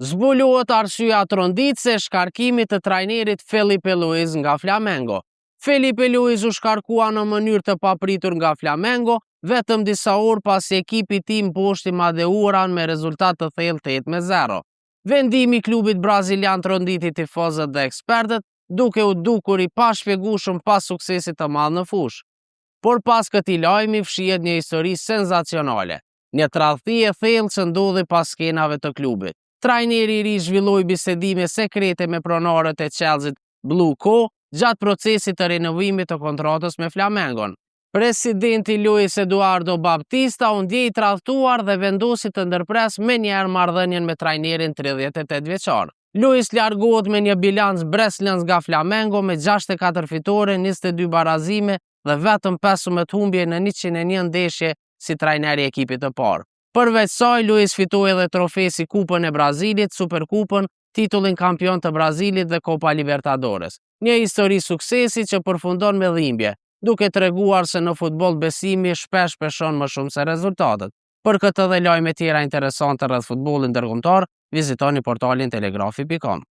Zbulohet arsyeja tronditëse se shkarkimit të trajnerit Filipe Luis nga Flamengo. Filipe Luis u shkarkua në mënyrë të papritur nga Flamengo vetëm disa orë pasi ekipi i tij mposhti Madeuran me rezultat të thellë 8-0. Vendimi i klubit brazilian tronditi tifozët dhe ekspertët, duke u dukur i pashpjegueshëm pas suksesit të madh në fushë. Por pas këtij lajmi fshihet një histori senzacionale, një tradhti e thellë që ndodhi pas skenave të klubit. Trajneri i ri zhvilloi bisedime sekrete me pronarët e Chelsea Blue Co gjatë procesit të rinovimit të kontratës me Flamengon. Presidenti Luis Eduardo Baptista u ndjej i tradhtuar dhe vendosi të ndërpres menjëherë marrëdhënien me trajnerin 38 vjeçar. Luis largohet me një bilanc breslënc nga Flamengo me 64 fitore, 22 barazime dhe vetëm 15 humbje në 101 ndeshje si trajneri i ekipit të parë. Përveç saj, Luis fitoi edhe trofe si Kupën e Brazilit, Superkupën, titullin kampion të Brazilit dhe Copa Libertadores. Një histori suksesi që përfundon me dhimbje, duke treguar se në futboll besimi shpesh peshon më shumë se rezultatet. Për këtë dhe lajme tjera interesante rreth futbollit ndërkombëtar, vizitoni portalin telegrafi.com.